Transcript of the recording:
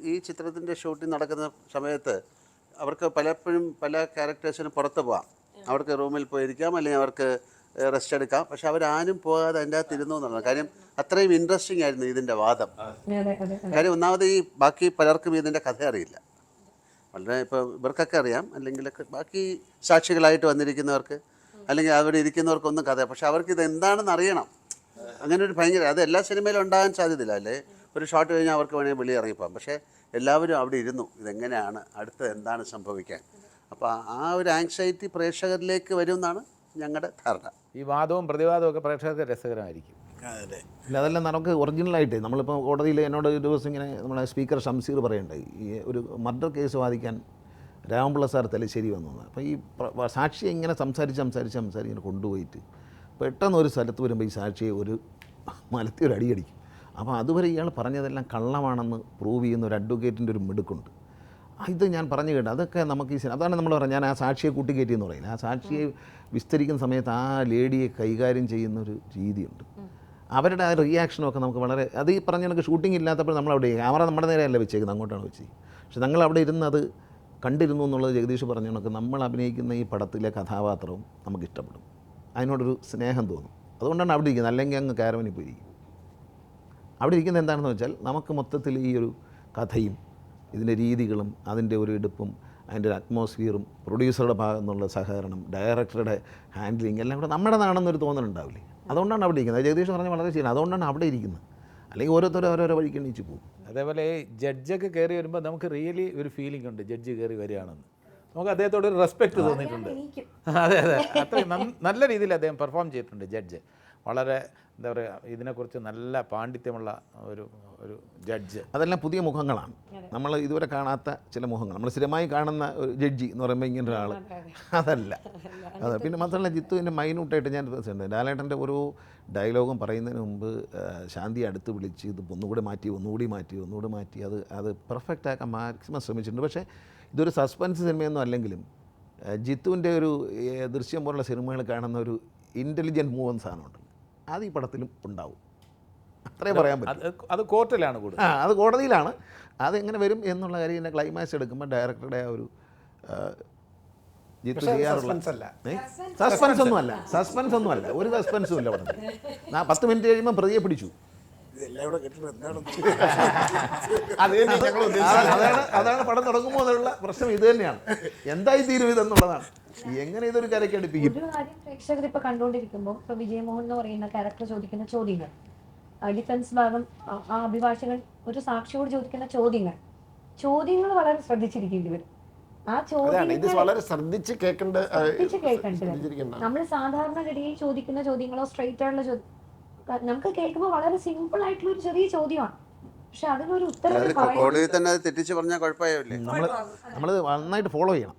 ഈ ചിത്രത്തിൻ്റെ ഷൂട്ടിംഗ് നടക്കുന്ന സമയത്ത് അവർക്ക് പലപ്പോഴും പല ക്യാരക്ടേഴ്സിനും പുറത്ത് പോകാം. അവർക്ക് റൂമിൽ പോയിരിക്കാം, അല്ലെങ്കിൽ അവർക്ക് റെസ്റ്റ് എടുക്കാം. പക്ഷെ അവരാരും പോകാതെ അതിൻ്റെ അകത്ത് ഇരുന്നു എന്നുള്ളത് കാര്യം. അത്രയും ഇൻട്രസ്റ്റിംഗ് ആയിരുന്നു ഇതിൻ്റെ വാദം. കാര്യം ഒന്നാമത് ഈ ബാക്കി പലർക്കും ഇതിൻ്റെ കഥ അറിയില്ല. വളരെ ഇപ്പോൾ ഇവർക്കൊക്കെ അറിയാം, അല്ലെങ്കിൽ ബാക്കി സാക്ഷികളായിട്ട് വന്നിരിക്കുന്നവർക്ക് അല്ലെങ്കിൽ അവിടെ ഇരിക്കുന്നവർക്കൊന്നും കഥ, പക്ഷെ അവർക്ക് ഇത് എന്താണെന്ന് അറിയണം. അങ്ങനെ ഒരു ഭയങ്കര അത് എല്ലാ സിനിമയിലും ഉണ്ടാകാൻ സാധ്യതയില്ല. അല്ലേ ഒരു ഷോട്ട് കഴിഞ്ഞാൽ അവർക്ക് വേണമെങ്കിൽ വെളി ഇറങ്ങിപ്പോകാം. പക്ഷേ എല്ലാവരും അവിടെ ഇരുന്നു ഇതെങ്ങനെയാണ് അടുത്ത് എന്താണ് സംഭവിക്കാൻ. അപ്പോൾ ആ ഒരു ആങ്സൈറ്റി പ്രേക്ഷകരിലേക്ക് വരും എന്നാണ് ഞങ്ങളുടെ ധാരണ. ഈ വാദവും പ്രതിവാദവും ഒക്കെ പ്രേക്ഷകർക്ക് രസകരമായിരിക്കും. ഇല്ല, അതെല്ലാം നമുക്ക് ഒറിജിനലായിട്ട് നമ്മളിപ്പോൾ കോടതിയിൽ എന്നോട് ഒരു ദിവസം ഇങ്ങനെ നമ്മളെ സ്പീക്കർ ഷംസീർ പറയുണ്ടായി, ഈ ഒരു മർഡർ കേസ് വാദിക്കാൻ രാമപിള്ള സാർ തലശ്ശേരി വന്നു. അപ്പോൾ ഈ സാക്ഷിയെ ഇങ്ങനെ സംസാരിച്ച് ഇങ്ങനെ കൊണ്ടുപോയിട്ട് പെട്ടെന്ന് ഒരു സ്ഥലത്ത് വരുമ്പോൾ ഈ സാക്ഷിയെ ഒരു മലത്തി ഒരു അടിയടിക്കും. അപ്പോൾ അതുവരെ ഇയാൾ പറഞ്ഞതെല്ലാം കള്ളമാണെന്ന് പ്രൂവ് ചെയ്യുന്ന ഒരു അഡ്വക്കേറ്റിൻ്റെ ഒരു മിടുക്കുണ്ട്. ഇത് ഞാൻ പറഞ്ഞു കേട്ടു. അതൊക്കെ നമുക്ക് ഈ അതാണ് നമ്മൾ പറഞ്ഞത്, ഞാൻ ആ സാക്ഷിയെ കൂട്ടിക്കയറ്റിയെന്ന് പറയുന്നത്. ആ സാക്ഷിയെ വിസ്തരിക്കുന്ന സമയത്ത് ആ ലേഡിയെ കൈകാര്യം ചെയ്യുന്നൊരു രീതിയുണ്ട്. അവരുടെ ആ റിയാക്ഷനൊക്കെ നമുക്ക് വളരെ അത് ഈ പറഞ്ഞ കണക്ക് ഷൂട്ടിംഗ് ഇല്ലാത്തപ്പോൾ നമ്മളവിടെ ക്യാമറ നമ്മുടെ നേരെയല്ല വെച്ചേക്കുന്നത്, അങ്ങോട്ടാണ് വെച്ചത്. പക്ഷെ ഞങ്ങൾ അവിടെ ഇരുന്ന് അത് കണ്ടിരുന്നു എന്നുള്ളത് ജഗദീഷ് പറഞ്ഞ കണക്ക് നമ്മൾ അഭിനയിക്കുന്ന ഈ പടത്തിലെ കഥാപാത്രവും നമുക്ക് ഇഷ്ടപ്പെടും, അതിനോടൊരു സ്നേഹം തോന്നും. അതുകൊണ്ടാണ് അവിടെ ഇരിക്കുന്നത്. അല്ലെങ്കിൽ അങ്ങ് കാരവനിൽ പോയിരിക്കും. അവിടെ ഇരിക്കുന്നത് എന്താണെന്ന് വെച്ചാൽ നമുക്ക് മൊത്തത്തിൽ ഈ ഒരു കഥയും ഇതിൻ്റെ രീതികളും അതിൻ്റെ ഒരു എടുപ്പും അതിൻ്റെ ഒരു അറ്റ്മോസ്ഫിയറും പ്രൊഡ്യൂസറുടെ ഭാഗത്തു നിന്നുള്ള സഹകരണം ഡയറക്ടറുടെ ഹാൻഡ്ലിങ് എല്ലാം കൂടെ നമ്മുടേതാണെന്നൊരു തോന്നലുണ്ടാവില്ലേ. അതുകൊണ്ടാണ് അവിടെ ഇരിക്കുന്നത്. ജഗദീഷ് പറഞ്ഞാൽ വളരെ ശരിയാണ്. അതുകൊണ്ടാണ് അവിടെ ഇരിക്കുന്നത്. അല്ലെങ്കിൽ ഓരോരുത്തരും ഓരോരോ വഴിക്ക് എണീച്ച് പോകും. അതേപോലെ ഈ ജഡ്ജൊക്കെ കയറി വരുമ്പോൾ നമുക്ക് റിയലി ഒരു ഫീലിംഗ് ഉണ്ട്, ജഡ്ജ് കയറി വരികയാണെന്ന്. നമുക്ക് അദ്ദേഹത്തോട് ഒരു റെസ്പെക്റ്റ് തോന്നിയിട്ടുണ്ട്. അതെ അത്രയും നല്ല രീതിയിൽ അദ്ദേഹം പെർഫോം ചെയ്തിട്ടുണ്ട് ജഡ്ജ്. വളരെ എന്താ പറയുക, ഇതിനെക്കുറിച്ച് നല്ല പാണ്ഡിത്യമുള്ള ഒരു ജഡ്ജ്. അതെല്ലാം പുതിയ മുഖങ്ങളാണ്, നമ്മൾ ഇതുവരെ കാണാത്ത ചില മുഖങ്ങൾ. നമ്മൾ സ്ഥിരമായി കാണുന്ന ഒരു ജഡ്ജി എന്ന് പറയുമ്പോൾ ഇങ്ങനെ ഒരാൾ അതല്ല. അതെ. പിന്നെ മാത്രമല്ല ജിത്തുവിൻ്റെ മൈന്യൂട്ടായിട്ട് ഞാൻ ഉണ്ട്. ലാലേട്ടൻ്റെ ഓരോ ഡയലോഗും പറയുന്നതിന് മുമ്പ് ശാന്തിയെ അടുത്ത് വിളിച്ച് ഇത് ഒന്നുകൂടി മാറ്റി അത് പെർഫെക്റ്റ് ആക്കാൻ മാക്സിമം ശ്രമിച്ചിട്ടുണ്ട്. പക്ഷേ ഇതൊരു സസ്പെൻസ് സിനിമയൊന്നും അല്ലെങ്കിലും ജിത്തുവിൻ്റെ ഒരു ദൃശ്യം പോലുള്ള സിനിമകൾ കാണുന്ന ഒരു ഇൻ്റലിജൻറ്റ് മൂവ് എന്ന സാധനമുണ്ട്, അത് ഈ പടത്തിലും ഉണ്ടാവും. അത്രേ പറയാൻ പറ്റും. അത് കോർട്ടിലാണ് കൂടുതൽ, അത് കോടതിയിലാണ്. അതെങ്ങനെ വരും എന്നുള്ള കാര്യം ഇതിൻ്റെ ക്ലൈമാക്സ് എടുക്കുമ്പോൾ ഡയറക്ടറുടെ ആ ഒരു ജിത്തു ചെയ്യാറുള്ള സസ്പെൻസ് ഒന്നുമല്ല ഒരു സസ്പെൻസും ഇല്ല പടത്തിൽ. 10 മിനിറ്റ് കഴിയുമ്പോൾ പ്രതിയെ പിടിച്ചു. അതാണ് പടം തുടങ്ങുമ്പോൾ എന്നുള്ള പ്രശ്നം. ഇത് തന്നെയാണ്, എന്തായി തീരും ഇതെന്നുള്ളതാണ്. എങ്ങനെ ഇതൊരു കരയ്ക്ക് അടുപ്പിക്കും. ഒരു കാര്യം പ്രേക്ഷകർ ഇപ്പൊ കണ്ടുകൊണ്ടിരിക്കുമ്പോൾ ഇപ്പൊ വിജയമോഹൻ എന്ന് പറയുന്ന ക്യാരക്ടർ ചോദിക്കുന്ന ചോദ്യങ്ങൾ, ഡിഫൻസ് ഭാഗം ആ അഭിഭാഷകൻ ഒരു സാക്ഷിയോട് ചോദിക്കുന്ന ചോദ്യങ്ങൾ വളരെ ശ്രദ്ധിച്ചിരിക്കേണ്ടി വരും. ആ ചോദ്യം വളരെ ശ്രദ്ധിച്ച് കേൾക്കേണ്ടത്. നമ്മൾ സാധാരണഗതിയിൽ ചോദിക്കുന്ന ചോദ്യങ്ങളോ സ്ട്രെയിറ്റ് ആയിട്ടുള്ള ചോദ്യം നമുക്ക് കേൾക്കുമ്പോൾ വളരെ സിമ്പിൾ ആയിട്ടുള്ള ഒരു ചെറിയ ചോദ്യമാണ്, പക്ഷെ അതിനൊരു ഉത്തരം കോടതി തന്നെ തെറ്റിച്ച് പറഞ്ഞാൽ കുഴപ്പമില്ല. നമ്മൾ നന്നായിട്ട് ഫോളോ ചെയ്യണം.